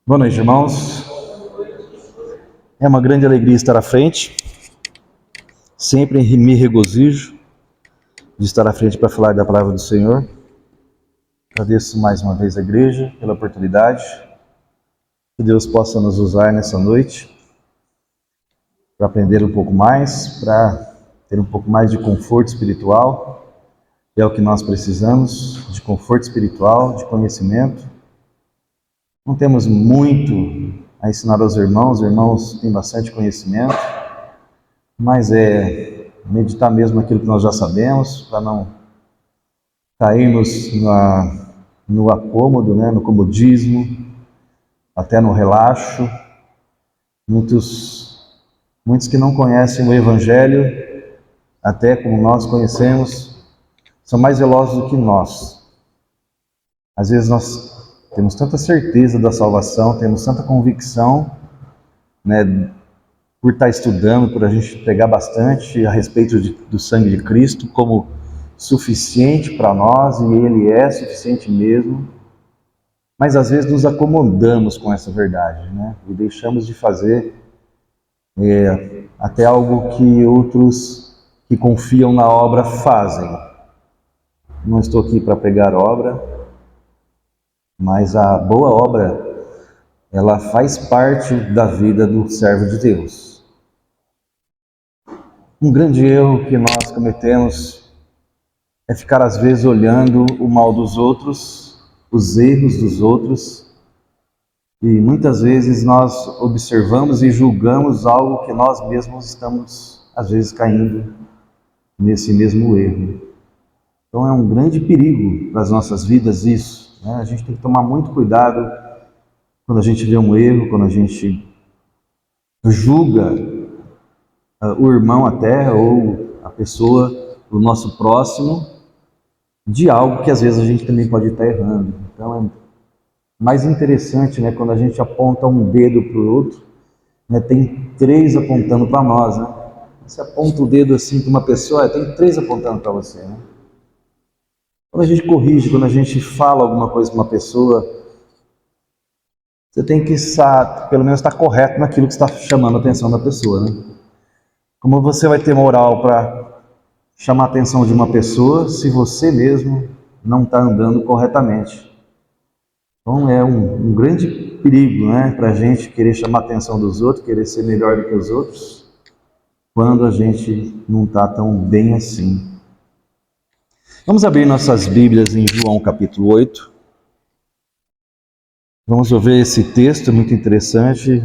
Boa noite, irmãos. É uma grande alegria estar à frente. Sempre me regozijo de estar à frente para falar da palavra do Senhor. Agradeço mais uma vez a igreja pela oportunidade. Que Deus possa nos usar nessa noite para aprender um pouco mais, para ter um pouco mais de conforto espiritual. É o que nós precisamos, de conforto espiritual, de conhecimento. Não temos muito a ensinar aos irmãos, os irmãos têm bastante conhecimento, mas é meditar mesmo aquilo que nós já sabemos, para não cairmos no acômodo, no comodismo, até no relaxo. Muitos que não conhecem o Evangelho, até como nós conhecemos, são mais velozes do que nós. Às vezes nós temos tanta certeza da salvação, temos tanta convicção, por estar estudando, por a gente pegar bastante a respeito do sangue de Cristo como suficiente para nós, e Ele é suficiente mesmo, mas às vezes nos acomodamos com essa verdade, e deixamos de fazer até algo que outros que confiam na obra fazem. Não estou aqui para pregar obra, mas a boa obra, ela faz parte da vida do servo de Deus. Um grande erro que nós cometemos é ficar às vezes olhando o mal dos outros, os erros dos outros, e muitas vezes nós observamos e julgamos algo que nós mesmos estamos às vezes caindo nesse mesmo erro. Então é um grande perigo para as nossas vidas isso. A gente tem que tomar muito cuidado quando a gente vê um erro, quando a gente julga o irmão até, ou a pessoa, o nosso próximo, de algo que às vezes a gente também pode estar errando. Então é mais interessante, quando a gente aponta um dedo para o outro, tem três apontando para nós. Você aponta o dedo assim para uma pessoa, tem três apontando para você. Quando a gente corrige, quando a gente fala alguma coisa para uma pessoa, você tem que pelo menos estar correto naquilo que está chamando a atenção da pessoa. Como você vai ter moral para chamar a atenção de uma pessoa se você mesmo não está andando corretamente? Então é um grande perigo, para a gente querer chamar a atenção dos outros, querer ser melhor do que os outros, quando a gente não está tão bem assim. Vamos abrir nossas Bíblias em João capítulo 8. Vamos ouvir esse texto muito interessante,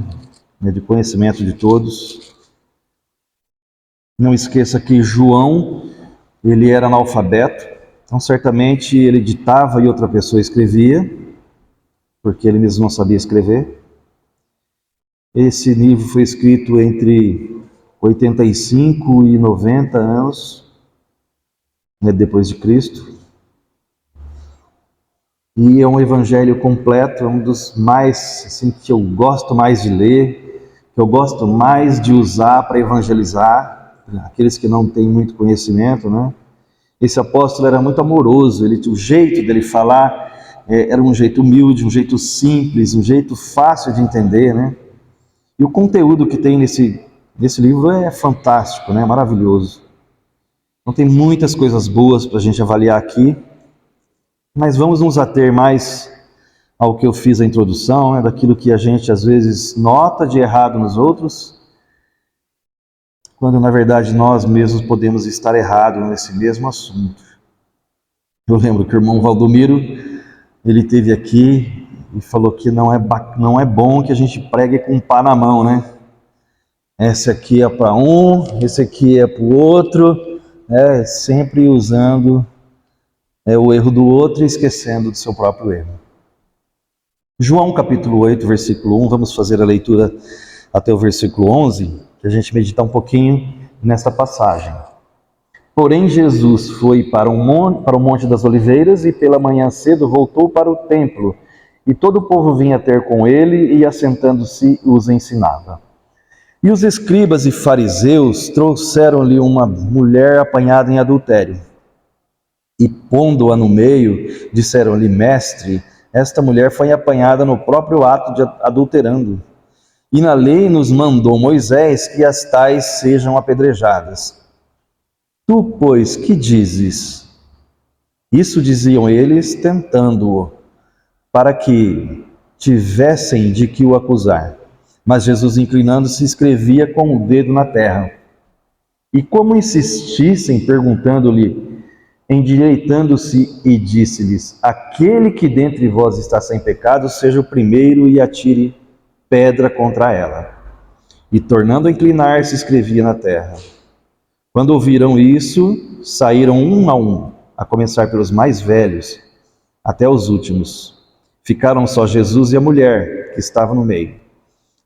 de conhecimento de todos. Não esqueça que João, ele era analfabeto, então certamente ele ditava e outra pessoa escrevia, porque ele mesmo não sabia escrever. Esse livro foi escrito entre 85 e 90 anos, depois de Cristo. E é um evangelho completo, é um dos mais, que eu gosto mais de ler, que eu gosto mais de usar para evangelizar, aqueles que não têm muito conhecimento, Esse apóstolo era muito amoroso, o jeito dele falar era um jeito humilde, um jeito simples, um jeito fácil de entender, E o conteúdo que tem nesse livro é fantástico, maravilhoso. Então tem muitas coisas boas para a gente avaliar aqui, mas vamos nos ater mais ao que eu fiz a introdução, daquilo que a gente às vezes nota de errado nos outros, quando na verdade nós mesmos podemos estar errados nesse mesmo assunto. Eu lembro que o irmão Valdomiro, ele esteve aqui e falou que não é bom que a gente pregue com um pá na mão, Esse aqui é para um, esse aqui é para o outro, sempre usando o erro do outro e esquecendo do seu próprio erro. João capítulo 8, versículo 1, vamos fazer a leitura até o versículo 11, que a gente meditar um pouquinho nessa passagem. Porém Jesus foi para o Monte das Oliveiras e pela manhã cedo voltou para o templo, e todo o povo vinha ter com ele e assentando-se os ensinava. E os escribas e fariseus trouxeram-lhe uma mulher apanhada em adultério. E pondo-a no meio, disseram-lhe: Mestre, esta mulher foi apanhada no próprio ato de adulterando. E na lei nos mandou Moisés que as tais sejam apedrejadas. Tu, pois, que dizes? Isso diziam eles, tentando-o, para que tivessem de que o acusar. Mas Jesus, inclinando-se, escrevia com o dedo na terra. E como insistissem, perguntando-lhe, endireitando-se e disse-lhes: aquele que dentre vós está sem pecado, seja o primeiro e atire pedra contra ela. E tornando a inclinar-se, escrevia na terra. Quando ouviram isso, saíram um, a começar pelos mais velhos, até os últimos. Ficaram só Jesus e a mulher, que estava no meio.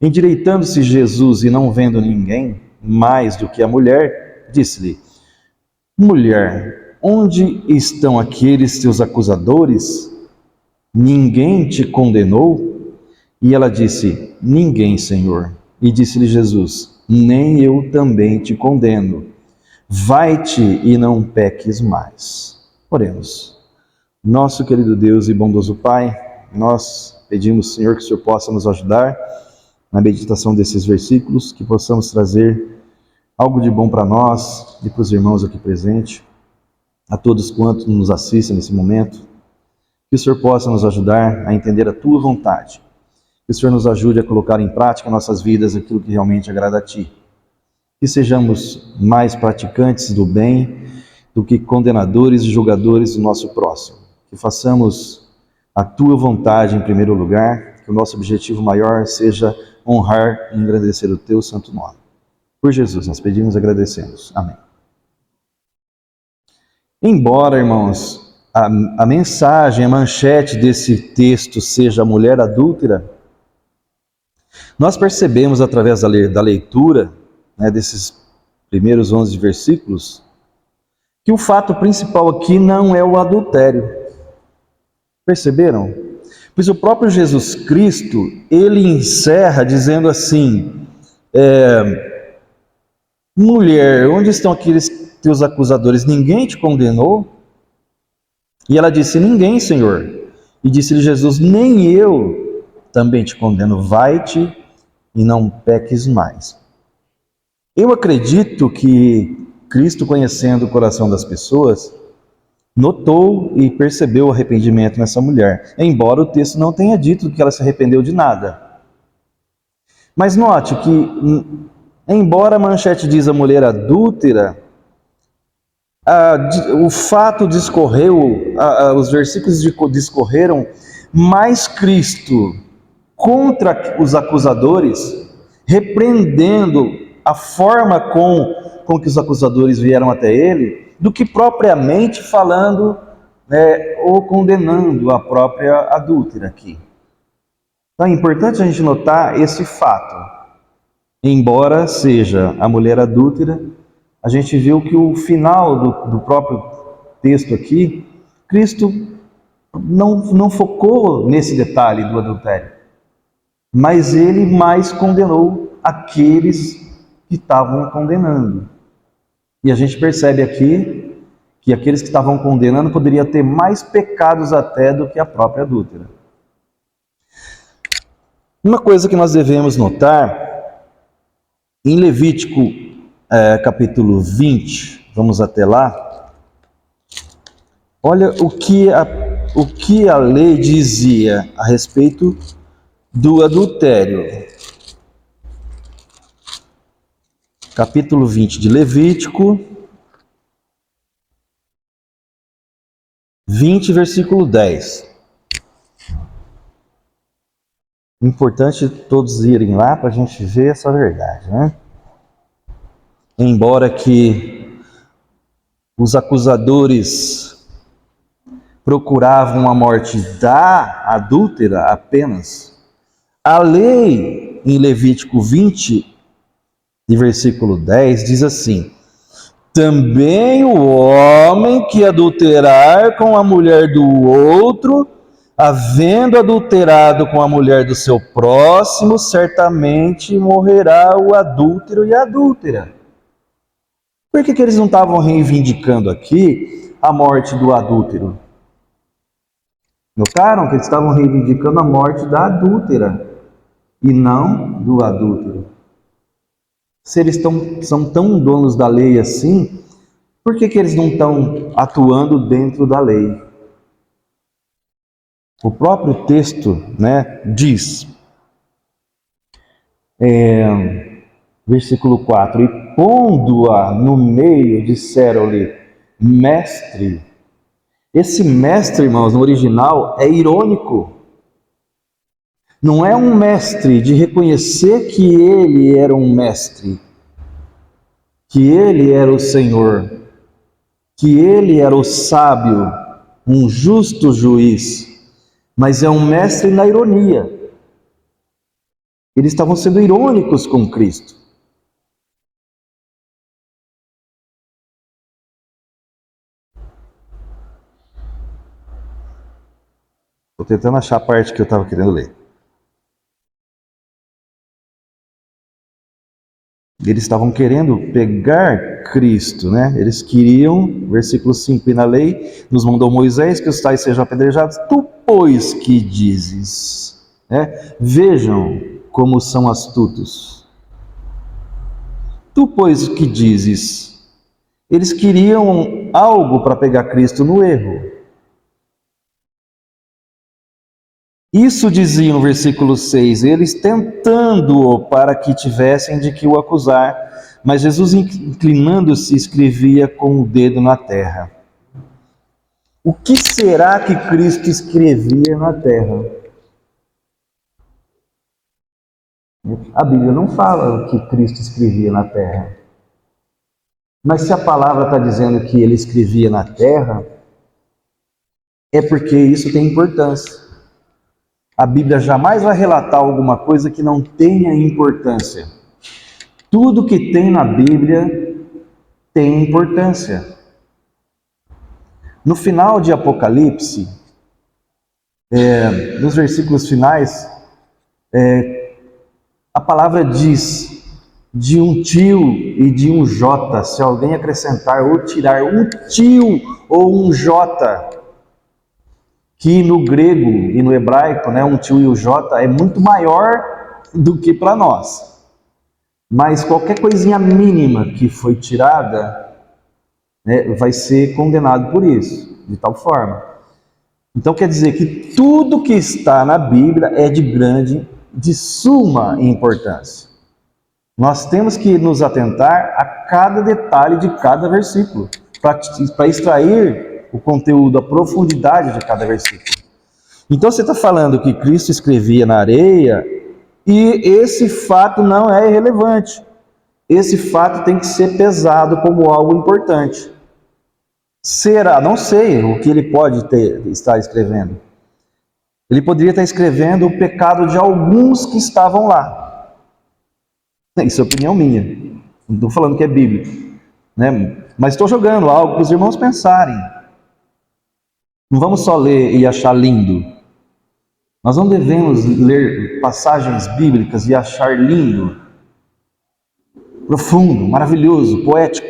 Endireitando-se Jesus e não vendo ninguém, mais do que a mulher, disse-lhe: mulher, onde estão aqueles teus acusadores? Ninguém te condenou? E ela disse: ninguém, Senhor. E disse-lhe Jesus: nem eu também te condeno. Vai-te e não peques mais. Oremos. Nosso querido Deus e bondoso Pai, nós pedimos, Senhor, que o Senhor possa nos ajudar na meditação desses versículos, que possamos trazer algo de bom para nós e para os irmãos aqui presentes, a todos quantos nos assistem nesse momento, que o Senhor possa nos ajudar a entender a Tua vontade, que o Senhor nos ajude a colocar em prática em nossas vidas aquilo que realmente agrada a Ti, que sejamos mais praticantes do bem do que condenadores e julgadores do nosso próximo, que façamos a Tua vontade em primeiro lugar, que o nosso objetivo maior seja honrar e engrandecer o Teu santo nome. Por Jesus, nós pedimos e agradecemos. Amém. Embora, irmãos, a mensagem, a manchete desse texto seja a mulher adúltera, nós percebemos através da leitura, desses primeiros 11 versículos, que o fato principal aqui não é o adultério. Perceberam? Pois o próprio Jesus Cristo, ele encerra dizendo assim: mulher, onde estão aqueles teus acusadores? Ninguém te condenou? E ela disse: ninguém, Senhor. E disse-lhe Jesus: nem eu também te condeno. Vai-te e não peques mais. Eu acredito que Cristo, conhecendo o coração das pessoas, notou e percebeu o arrependimento nessa mulher, embora o texto não tenha dito que ela se arrependeu de nada. Mas note que, embora a manchete diz a mulher adúltera, o fato discorreu, os versículos discorreram, mais Cristo contra os acusadores, repreendendo a forma com que os acusadores vieram até ele, do que propriamente falando ou condenando a própria adúltera aqui. Então é importante a gente notar esse fato. Embora seja a mulher adúltera, a gente viu que o final do próprio texto aqui, Cristo não focou nesse detalhe do adultério, mas ele mais condenou aqueles que estavam condenando. E a gente percebe aqui que aqueles que estavam condenando poderiam ter mais pecados até do que a própria adúltera. Uma coisa que nós devemos notar, em Levítico capítulo 20, vamos até lá, olha o que a lei dizia a respeito do adultério. Capítulo 20 de Levítico, 20, versículo 10. Importante todos irem lá para a gente ver essa verdade, né? Embora que os acusadores procuravam a morte da adúltera apenas, a lei em Levítico 20, de versículo 10, diz assim: também o homem que adulterar com a mulher do outro, havendo adulterado com a mulher do seu próximo, certamente morrerá o adúltero e a adúltera. Por que eles não estavam reivindicando aqui a morte do adúltero? Notaram que eles estavam reivindicando a morte da adúltera e não do adúltero. Se eles são tão donos da lei assim, por que eles não estão atuando dentro da lei? O próprio texto, diz, versículo 4, e pondo-a no meio, disseram-lhe, mestre. Esse mestre, irmãos, no original é irônico. Não é um mestre de reconhecer que ele era um mestre, que ele era o Senhor, que ele era o sábio, um justo juiz, mas é um mestre na ironia. Eles estavam sendo irônicos com Cristo. Estou tentando achar a parte que eu estava querendo ler. Eles estavam querendo pegar Cristo, Eles queriam, versículo 5, e na lei nos mandou Moisés que os tais sejam apedrejados, tu, pois, que dizes? Vejam como são astutos. Tu, pois, que dizes? Eles queriam algo para pegar Cristo no erro. Isso dizia no versículo 6, eles tentando-o para que tivessem de que o acusar, mas Jesus, inclinando-se, escrevia com o dedo na terra. O que será que Cristo escrevia na terra? A Bíblia não fala o que Cristo escrevia na terra. Mas se a palavra está dizendo que ele escrevia na terra, é porque isso tem importância. A Bíblia jamais vai relatar alguma coisa que não tenha importância. Tudo que tem na Bíblia tem importância. No final de Apocalipse, nos versículos finais, a palavra diz de um tio e de um jota. Se alguém acrescentar ou tirar um tio ou um jota, que no grego e no hebraico, um tio e o jota é muito maior do que para nós. Mas qualquer coisinha mínima que foi tirada, vai ser condenado por isso, de tal forma. Então quer dizer que tudo que está na Bíblia é de suma importância. Nós temos que nos atentar a cada detalhe de cada versículo, para extrair o conteúdo, a profundidade de cada versículo. Então você está falando que Cristo escrevia na areia, e esse fato não é irrelevante. Esse fato tem que ser pesado como algo importante. Será? Não sei o que ele pode estar escrevendo. Ele poderia estar escrevendo o pecado de alguns que estavam lá. Isso é opinião minha. Não estou falando que é bíblico. Mas estou jogando algo para os irmãos pensarem. Não vamos só ler e achar lindo. Nós não devemos ler passagens bíblicas e achar lindo, profundo, maravilhoso, poético.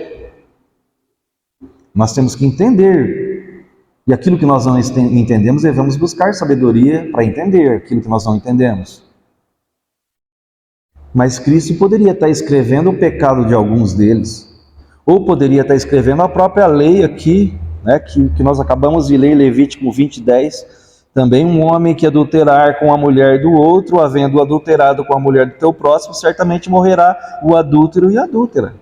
Nós temos que entender. E aquilo que nós não entendemos, devemos buscar sabedoria para entender aquilo que nós não entendemos. Mas Cristo poderia estar escrevendo o pecado de alguns deles, ou poderia estar escrevendo a própria lei aqui, que nós acabamos de ler, Levítico 20:10, também um homem que adulterar com a mulher do outro, havendo adulterado com a mulher do teu próximo, certamente morrerá o adúltero e a adúltera.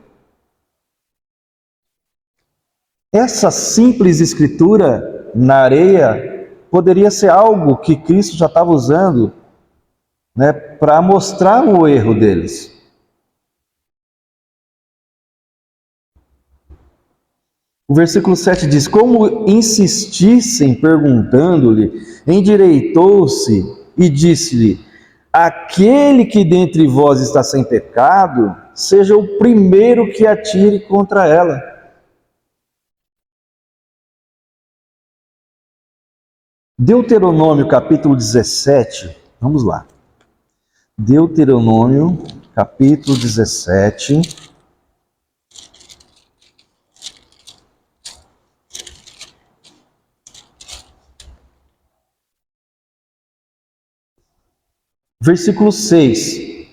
Essa simples escritura na areia poderia ser algo que Cristo já estava usando, para mostrar o erro deles. O versículo 7 diz, como insistissem perguntando-lhe, endireitou-se e disse-lhe, aquele que dentre vós está sem pecado, seja o primeiro que atire contra ela. Deuteronômio capítulo 17, vamos lá. Deuteronômio capítulo 17. Versículo 6.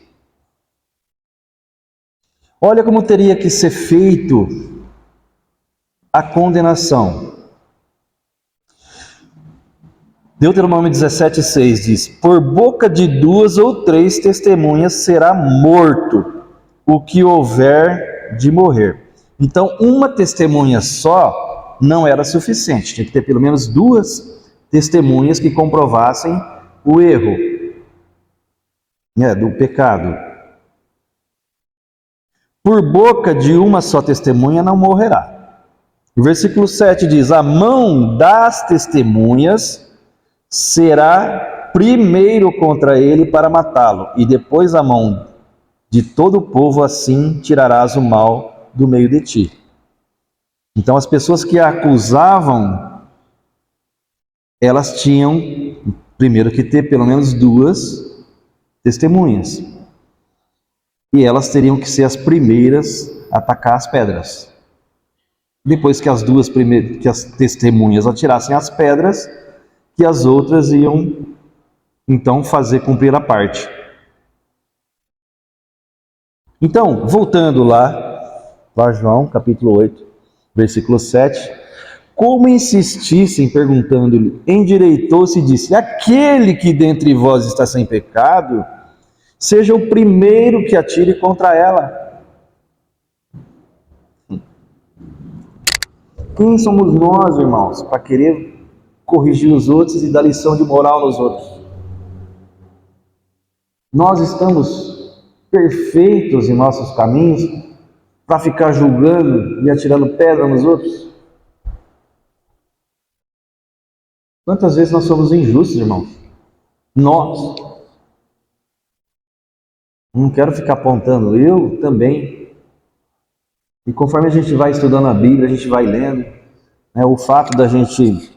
Olha como teria que ser feito a condenação. Deuteronômio 17,6 diz: por boca de 2 ou 3 testemunhas será morto o que houver de morrer. Então, uma testemunha só não era suficiente, tinha que ter pelo menos 2 testemunhas que comprovassem o erro, do pecado. Por boca de uma só testemunha não morrerá. O versículo 7 diz: a mão das testemunhas será primeiro contra ele para matá-lo, e depois a mão de todo o povo, assim tirarás o mal do meio de ti. Então as pessoas que a acusavam, elas tinham primeiro que ter pelo menos 2 testemunhas. E elas teriam que ser as primeiras a atacar as pedras. Depois que que as testemunhas atirassem as pedras, que as outras iam então fazer cumprir a parte. Então, voltando lá para João, capítulo 8, versículo 7, como insistissem perguntando-lhe, endireitou-se e disse: aquele que dentre vós está sem pecado, seja o primeiro que atire contra ela. Quem somos nós, irmãos, para querer corrigir os outros e dar lição de moral nos outros? Nós estamos perfeitos em nossos caminhos para ficar julgando e atirando pedra nos outros? Quantas vezes nós somos injustos, irmãos? Nós. Não quero ficar apontando, eu também. E conforme a gente vai estudando a Bíblia, a gente vai lendo, o fato da gente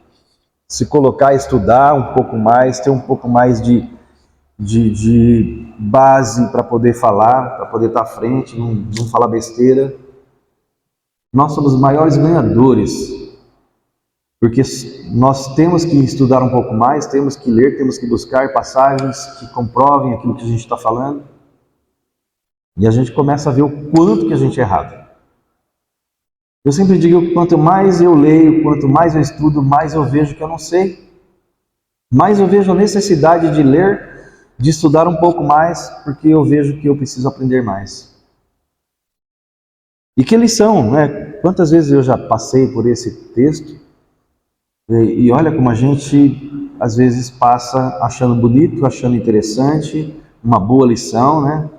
se colocar a estudar um pouco mais, ter um pouco mais de base para poder falar, para poder estar à frente, não falar besteira. Nós somos os maiores ganhadores, porque nós temos que estudar um pouco mais, temos que ler, temos que buscar passagens que comprovem aquilo que a gente está falando, e a gente começa a ver o quanto que a gente é errado. Eu sempre digo que quanto mais eu leio, quanto mais eu estudo, mais eu vejo que eu não sei. Mais eu vejo a necessidade de ler, de estudar um pouco mais, porque eu vejo que eu preciso aprender mais. E que lição, né? Quantas vezes eu já passei por esse texto, e olha como a gente às vezes passa achando bonito, achando interessante, uma boa lição, né?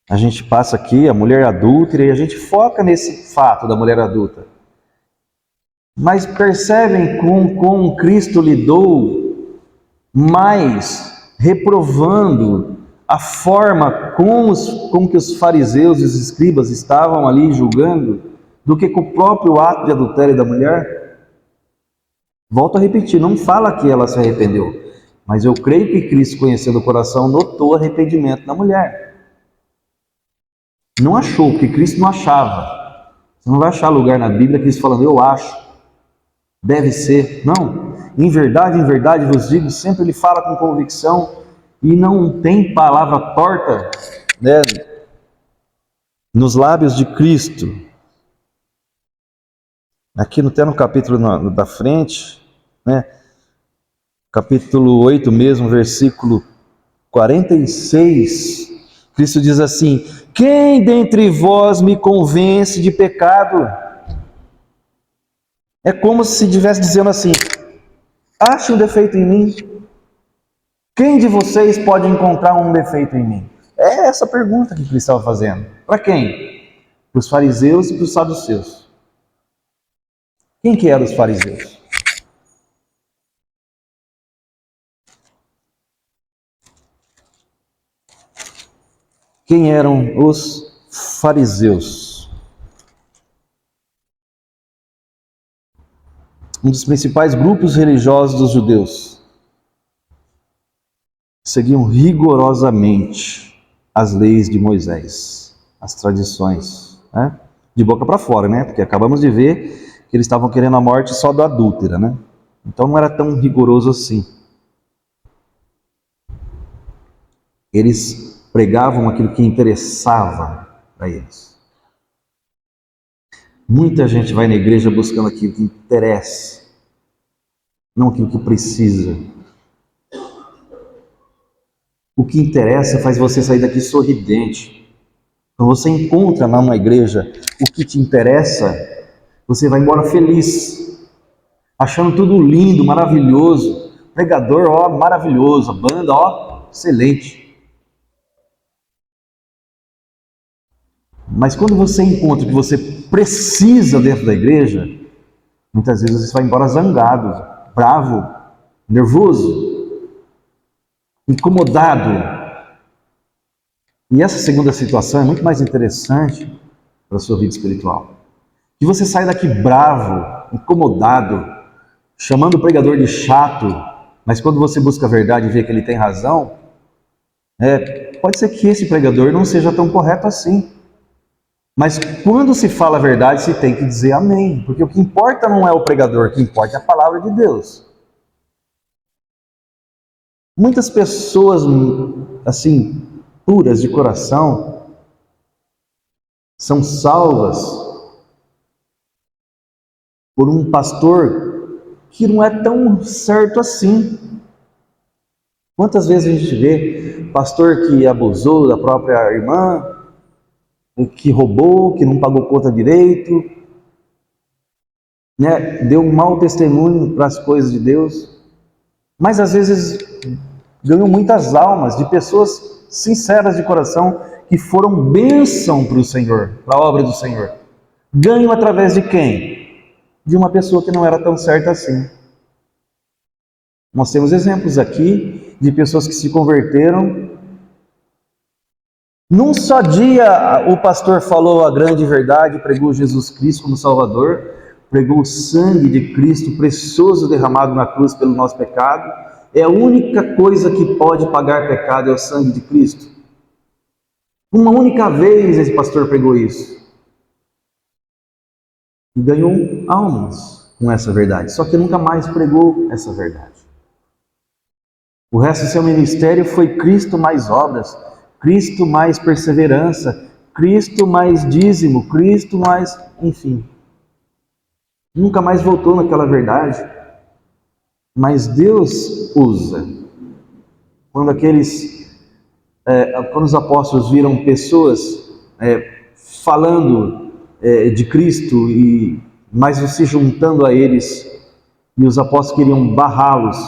A gente passa aqui, a mulher adúltera, e a gente foca nesse fato da mulher adulta. Mas percebem como Cristo lidou mais reprovando a forma com que os fariseus e os escribas estavam ali julgando, do que com o próprio ato de adultério da mulher? Volto a repetir, não fala que ela se arrependeu, mas eu creio que Cristo, conhecendo o coração, notou arrependimento na mulher. Não achou, porque Cristo não achava. Você não vai achar lugar na Bíblia Cristo falando, eu acho, deve ser. Não, em verdade vos digo, sempre ele fala com convicção e não tem palavra torta, né, nos lábios de Cristo. Aqui até no capítulo da frente, né, capítulo 8 mesmo, versículo 46, Cristo diz assim: quem dentre vós me convence de pecado? É como se estivesse dizendo assim: ache um defeito em mim. Quem de vocês pode encontrar um defeito em mim? É essa pergunta que Cristo estava fazendo. Para quem? Para os fariseus e para os saduceus. Quem que eram os fariseus? Quem eram os fariseus? Um dos principais grupos religiosos dos judeus. Seguiam rigorosamente as leis de Moisés, as tradições, né? De boca para fora, né? Porque acabamos de ver que eles estavam querendo a morte só da adúltera, né? Então não era tão rigoroso assim. Eles pregavam aquilo que interessava para eles. Muita gente vai na igreja buscando aquilo que interessa, não aquilo que precisa. O que interessa faz você sair daqui sorridente. Quando você encontra lá na igreja o que te interessa, você vai embora feliz, achando tudo lindo, maravilhoso. Pregador, ó, maravilhoso. A banda, ó, excelente. Mas quando você encontra o que você precisa dentro da igreja, muitas vezes você vai embora zangado, bravo, nervoso, incomodado. E essa segunda situação é muito mais interessante para a sua vida espiritual. Que você sai daqui bravo, incomodado, chamando o pregador de chato, mas quando você busca a verdade e vê que ele tem razão, pode ser que esse pregador não seja tão correto assim. Mas quando se fala a verdade, se tem que dizer amém. Porque o que importa não é o pregador, o que importa é a palavra de Deus. Muitas pessoas, assim, puras de coração, são salvas por um pastor que não é tão certo assim. Quantas vezes a gente vê pastor que abusou da própria irmã, que roubou, que não pagou conta direito, né? Deu um mau testemunho para as coisas de Deus, mas às vezes ganhou muitas almas de pessoas sinceras de coração que foram bênção para o Senhor, para a obra do Senhor. Ganham através de quem? De uma pessoa que não era tão certa assim. Nós temos exemplos aqui de pessoas que se converteram. Num só dia, o pastor falou a grande verdade, pregou Jesus Cristo como Salvador, pregou o sangue de Cristo precioso derramado na cruz pelo nosso pecado. É a única coisa que pode pagar pecado, é o sangue de Cristo. Uma única vez esse pastor pregou isso. E ganhou almas com essa verdade, só que nunca mais pregou essa verdade. O resto do seu ministério foi Cristo mais obras, Cristo mais perseverança, Cristo mais dízimo, Cristo mais, enfim. Nunca mais voltou naquela verdade. Mas Deus usa. Quando os apóstolos viram pessoas falando de Cristo, mas se juntando a eles, e os apóstolos queriam barrá-los,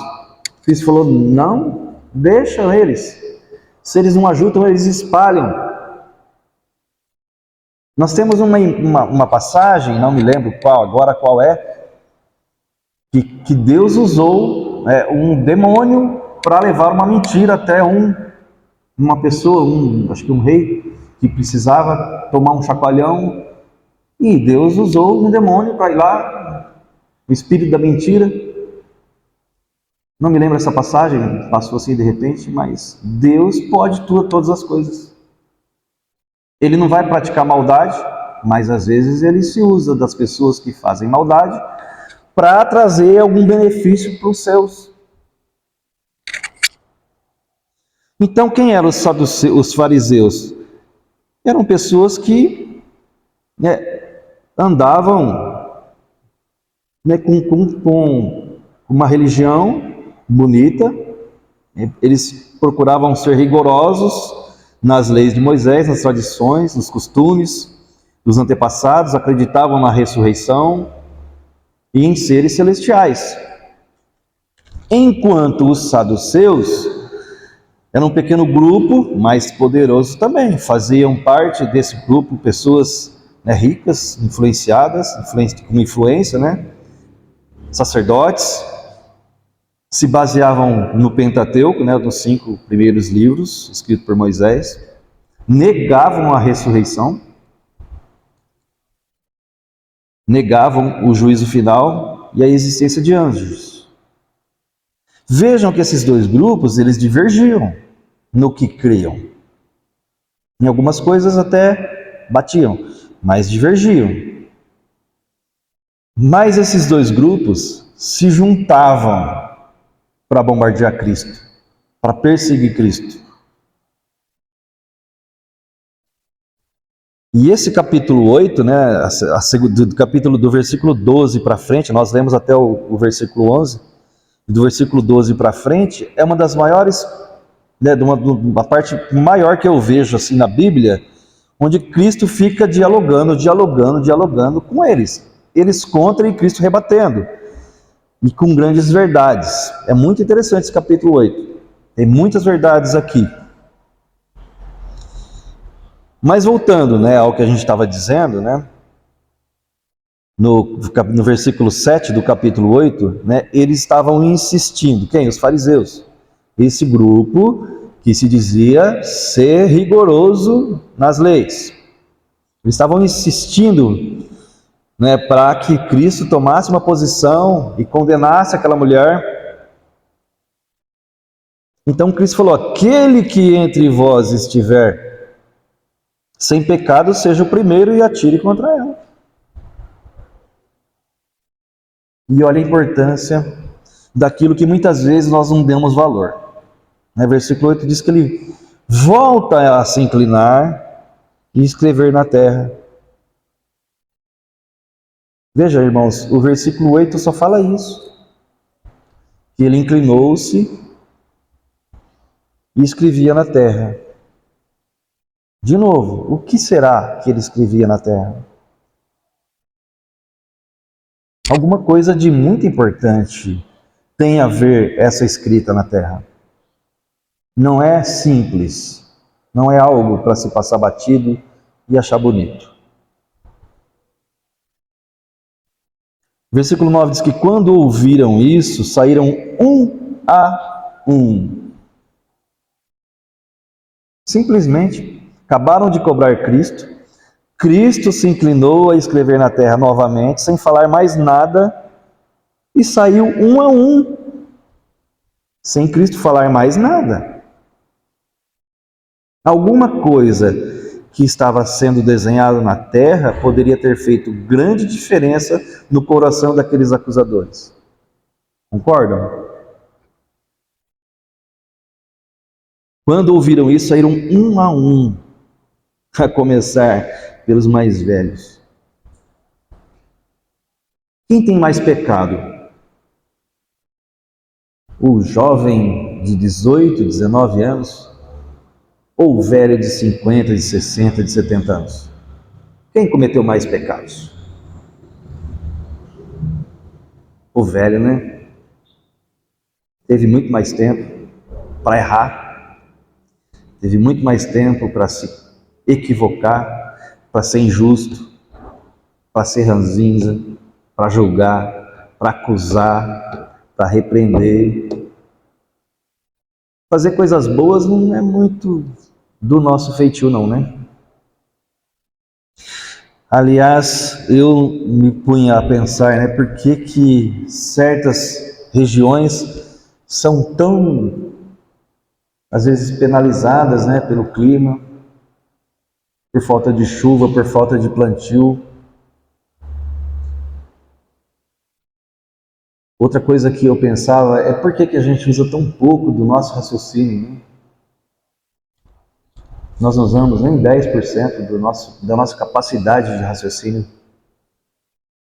Cristo falou, não, deixa eles. Se eles não ajudam, eles espalham. Nós temos uma passagem, não me lembro qual é, que Deus usou um demônio para levar uma mentira até uma pessoa, acho que um rei, que precisava tomar um chacoalhão, e Deus usou um demônio para ir lá, o espírito da mentira. Não me lembro essa passagem, passou assim de repente, mas Deus pode todas as coisas. Ele não vai praticar maldade, mas às vezes ele se usa das pessoas que fazem maldade para trazer algum benefício para os seus. Então, quem eram os fariseus? Eram pessoas que andavam com uma religião bonita, eles procuravam ser rigorosos nas leis de Moisés, nas tradições, nos costumes dos antepassados, acreditavam na ressurreição e em seres celestiais. Enquanto os saduceus eram um pequeno grupo, mais poderoso também, faziam parte desse grupo pessoas ricas, influenciadas, com influência, sacerdotes, se baseavam no Pentateuco, dos 5 primeiros livros escritos por Moisés, negavam a ressurreição, negavam o juízo final e a existência de anjos. Vejam que esses dois grupos, eles divergiam no que criam. Em algumas coisas até batiam, mas divergiam. Mas esses dois grupos se juntavam para bombardear Cristo, para perseguir Cristo. E esse capítulo 8, né, do capítulo do versículo 12 para frente, nós lemos até o versículo 11, do versículo 12 para frente, é uma das maiores, né, uma parte maior que eu vejo assim na Bíblia, onde Cristo fica dialogando com eles. Eles contra e Cristo rebatendo, e com grandes verdades. É muito interessante esse capítulo 8. Tem muitas verdades aqui. Mas voltando, né, ao que a gente estava dizendo, né, no versículo 7 do capítulo 8, né, eles estavam insistindo. Quem? Os fariseus. Esse grupo que se dizia ser rigoroso nas leis. Eles estavam insistindo, né, para que Cristo tomasse uma posição e condenasse aquela mulher. Então Cristo falou: aquele que entre vós estiver sem pecado, seja o primeiro e atire contra ela. E olha a importância daquilo que muitas vezes nós não damos valor. Versículo 8 diz que ele volta a se inclinar e escrever na terra. Veja, irmãos, o versículo 8 só fala isso. Que ele inclinou-se e escrevia na terra. De novo, o que será que ele escrevia na terra? Alguma coisa de muito importante tem a ver essa escrita na terra. Não é simples, não é algo para se passar batido e achar bonito. Versículo 9 diz que quando ouviram isso, saíram um a um. Simplesmente acabaram de cobrar Cristo. Cristo se inclinou a escrever na terra novamente, sem falar mais nada, e saiu um a um, sem Cristo falar mais nada. Alguma coisa que estava sendo desenhado na terra poderia ter feito grande diferença no coração daqueles acusadores. Concordam? Quando ouviram isso, saíram um a um, a começar pelos mais velhos. Quem tem mais pecado? O jovem de 18, 19 anos? Ou o velho de 50, de 60, de 70 anos? Quem cometeu mais pecados? O velho, né? Teve muito mais tempo para errar. Teve muito mais tempo para se equivocar, para ser injusto, para ser ranzinza, para julgar, para acusar, para repreender. Fazer coisas boas não é muito do nosso feitio, não, né? Aliás, eu me punha a pensar, né, por que certas regiões são tão, às vezes, penalizadas, né, pelo clima, por falta de chuva, por falta de plantio. Outra coisa que eu pensava é por que a gente usa tão pouco do nosso raciocínio, né? Nós não usamos nem 10% da nossa capacidade de raciocínio,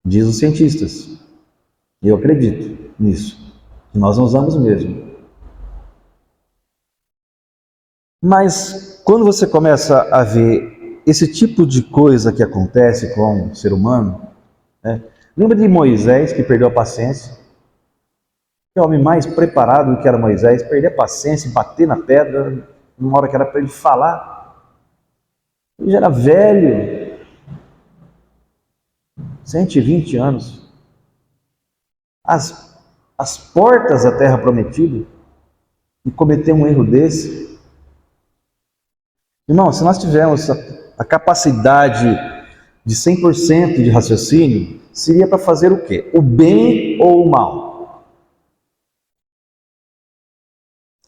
diz os cientistas. E eu acredito nisso. Nós não usamos mesmo. Mas quando você começa a ver esse tipo de coisa que acontece com o ser humano, né? Lembra de Moisés que perdeu a paciência? Que homem mais preparado do que era Moisés, perder a paciência e bater na pedra numa hora que era para ele falar. Ele já era velho, 120 anos. As portas da terra prometida, e cometer um erro desse. Irmão, se nós tivermos a capacidade de 100% de raciocínio, seria para fazer o quê? O bem ou o mal?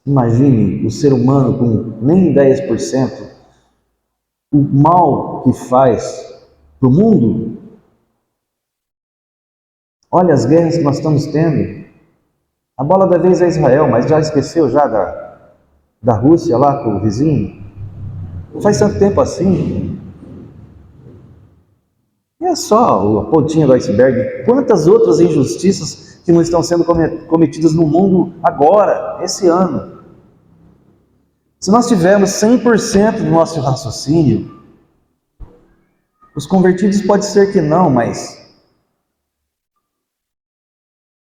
Imagine o ser humano com nem 10%, o mal que faz para o mundo. Olha as guerras que nós estamos tendo. A bola da vez é Israel, mas já esqueceu já da Rússia lá com o vizinho? Não faz tanto tempo assim. é só a pontinha do iceberg. Quantas outras injustiças que não estão sendo cometidas no mundo agora, esse ano? Se nós tivermos 100% do nosso raciocínio, os convertidos pode ser que não, mas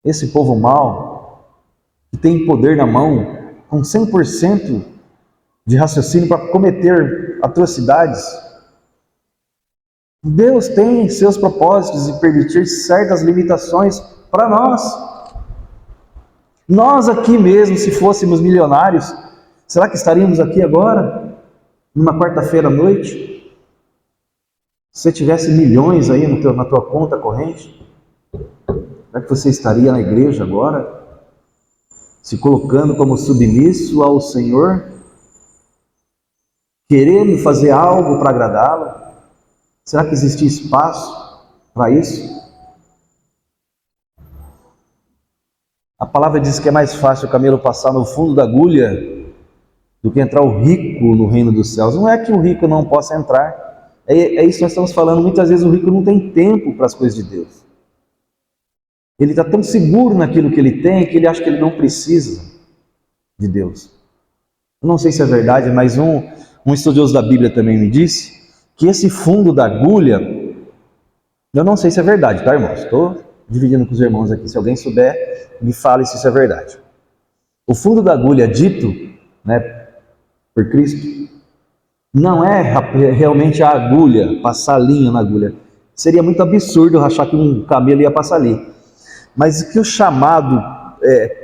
esse povo mau, que tem poder na mão, com 100% de raciocínio para cometer atrocidades, Deus tem seus propósitos e permitir certas limitações para nós. Nós aqui mesmo, se fôssemos milionários, será que estaríamos aqui agora, numa quarta-feira à noite? Se você tivesse milhões aí na tua conta corrente, será que você estaria na igreja agora, se colocando como submisso ao Senhor, querendo fazer algo para agradá-lo? Será que existia espaço para isso? A palavra diz que é mais fácil o camelo passar no fundo da agulha do que entrar o rico no reino dos céus. Não é que o rico não possa entrar, é isso que nós estamos falando. Muitas vezes o rico não tem tempo para as coisas de Deus. Ele está tão seguro naquilo que ele tem que ele acha que ele não precisa de Deus. Eu não sei se é verdade, mas um estudioso da Bíblia também me disse que esse fundo da agulha, eu não sei se é verdade, tá, irmãos? Estou dividindo com os irmãos aqui. Se alguém souber, me fale se isso é verdade. O fundo da agulha dito, né, por Cristo, não é realmente a agulha, passar a linha na agulha. Seria muito absurdo eu achar que um camelo ia passar ali. Mas que o chamado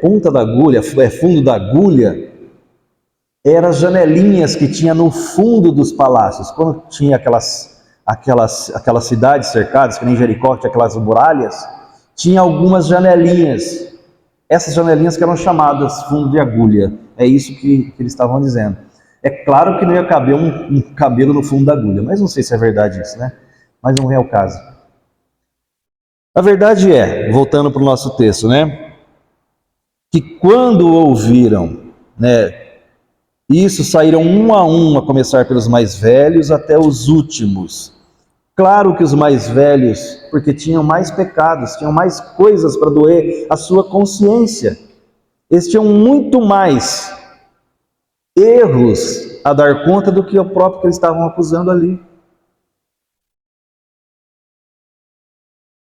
ponta da agulha, fundo da agulha, eram as janelinhas que tinha no fundo dos palácios. Quando tinha aquelas cidades cercadas, que nem Jericó, tinha aquelas muralhas, tinha algumas janelinhas. Essas janelinhas que eram chamadas fundo de agulha. É isso que eles estavam dizendo. É claro que não ia caber um cabelo no fundo da agulha, mas não sei se é verdade isso, né? Mas não é o caso. A verdade é, voltando para o nosso texto, né? Que quando ouviram, né, isso, saíram um a começar pelos mais velhos até os últimos. Claro que os mais velhos, porque tinham mais pecados, tinham mais coisas para doer a sua consciência. Eles tinham muito mais erros a dar conta do que o próprio que eles estavam acusando ali.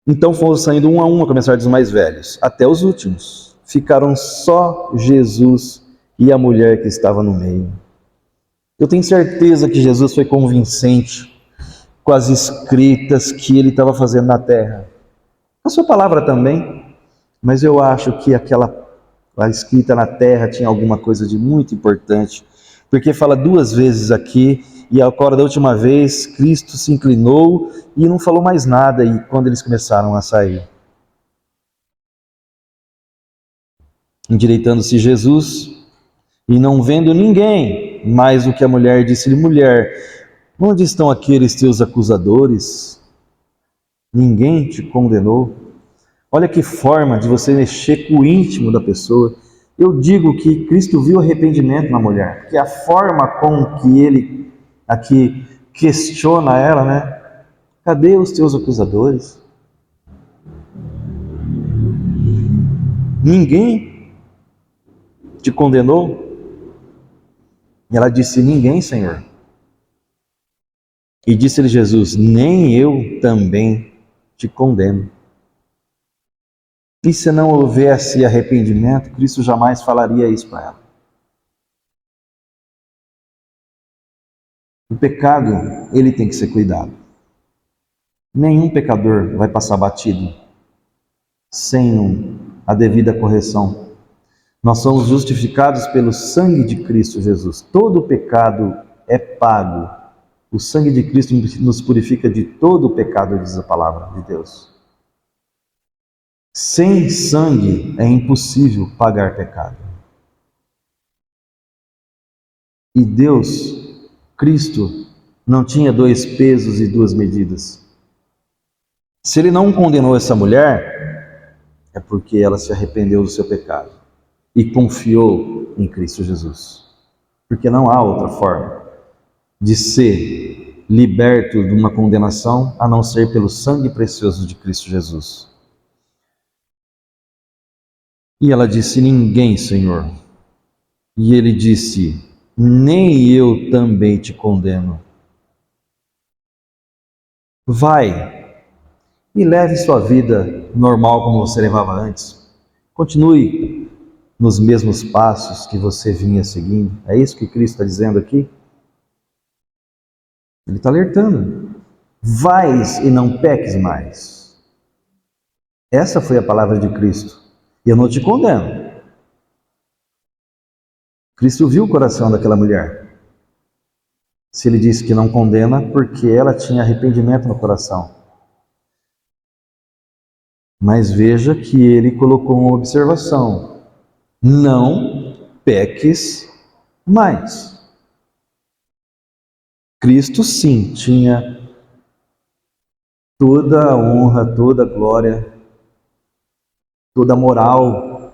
Então foram saindo um a começar dos mais velhos, até os últimos. Ficaram só Jesus e a mulher que estava no meio. Eu tenho certeza que Jesus foi convincente com as escritas que ele estava fazendo na terra. A sua palavra também, mas eu acho que a escrita na terra tinha alguma coisa de muito importante, porque fala duas vezes aqui, e agora da última vez Cristo se inclinou e não falou mais nada, e quando eles começaram a sair. Endireitando-se Jesus, e não vendo ninguém, mais do que a mulher, disse-lhe: mulher, onde estão aqueles teus acusadores? Ninguém te condenou? Olha que forma de você mexer com o íntimo da pessoa. Eu digo que Cristo viu arrependimento na mulher, porque a forma com que ele aqui questiona ela, né? Cadê os teus acusadores? Ninguém te condenou? E ela disse: ninguém, Senhor. E disse-lhe Jesus: nem eu também te condeno. E se não houvesse arrependimento, Cristo jamais falaria isso para ela. O pecado, ele tem que ser cuidado. Nenhum pecador vai passar batido sem a devida correção. Nós somos justificados pelo sangue de Cristo Jesus. Todo pecado é pago. O sangue de Cristo nos purifica de todo o pecado, diz a palavra de Deus. Sem sangue é impossível pagar pecado. E Deus, Cristo, não tinha dois pesos e duas medidas. Se ele não condenou essa mulher, é porque ela se arrependeu do seu pecado e confiou em Cristo Jesus. Porque não há outra forma de ser liberto de uma condenação, a não ser pelo sangue precioso de Cristo Jesus. E ela disse: ninguém, Senhor. E ele disse: nem eu também te condeno. Vai e leve sua vida normal como você levava antes. Continue nos mesmos passos que você vinha seguindo. É isso que Cristo está dizendo aqui? Ele está alertando. Vais e não peques mais. Essa foi a palavra de Cristo. E eu não te condeno. Cristo viu o coração daquela mulher. Se ele disse que não condena, porque ela tinha arrependimento no coração. Mas veja que ele colocou uma observação: não peques mais. Cristo, sim, tinha toda a honra, toda a glória, toda a moral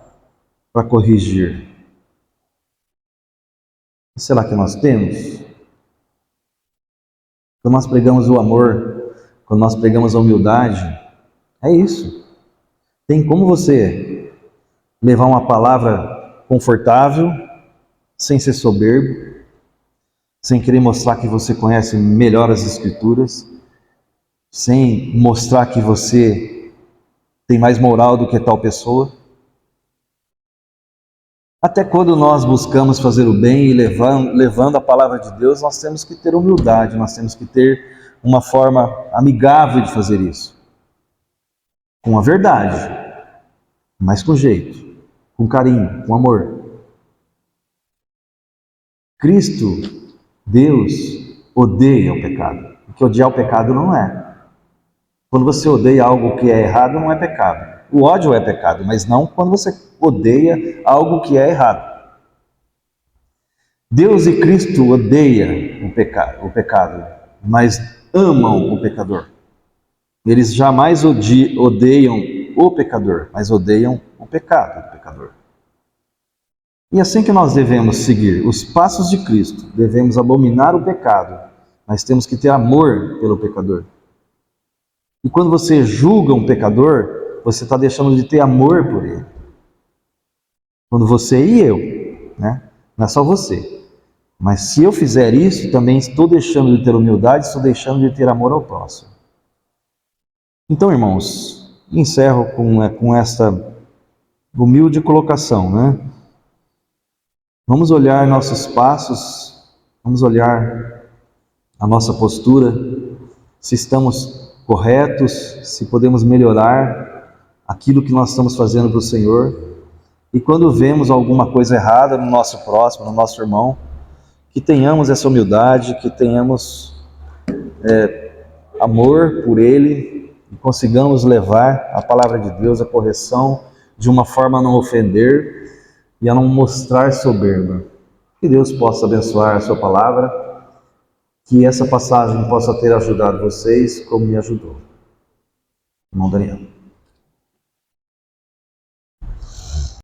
para corrigir. Será que nós temos? Quando nós pregamos o amor, quando nós pregamos a humildade, é isso. Tem como você levar uma palavra confortável, sem ser soberbo, sem querer mostrar que você conhece melhor as Escrituras, sem mostrar que você tem mais moral do que tal pessoa? Até quando nós buscamos fazer o bem e levando a palavra de Deus, nós temos que ter humildade, nós temos que ter uma forma amigável de fazer isso. Com a verdade, mas com jeito, com carinho, com amor. Cristo, Deus, odeia o pecado. Porque odiar o pecado não é. Quando você odeia algo que é errado, não é pecado. O ódio é pecado, mas não quando você odeia algo que é errado. Deus e Cristo odeiam o pecado, mas amam o pecador. Eles jamais odeiam o pecador, mas odeiam o pecado do pecador. E assim que nós devemos seguir os passos de Cristo, devemos abominar o pecado, mas temos que ter amor pelo pecador. E quando você julga um pecador, você está deixando de ter amor por ele. Quando você e eu, né? Não é só você. Mas se eu fizer isso, também estou deixando de ter humildade, estou deixando de ter amor ao próximo. Então, irmãos, encerro com esta humilde colocação, né? Vamos olhar nossos passos, vamos olhar a nossa postura, se estamos corretos, se podemos melhorar aquilo que nós estamos fazendo para o Senhor. E quando vemos alguma coisa errada no nosso próximo, no nosso irmão, que tenhamos essa humildade, que tenhamos amor por ele e consigamos levar a palavra de Deus, a correção, de uma forma a não ofender e a não mostrar soberba. Que Deus possa abençoar a sua palavra, que essa passagem possa ter ajudado vocês como me ajudou. Irmão Daniel.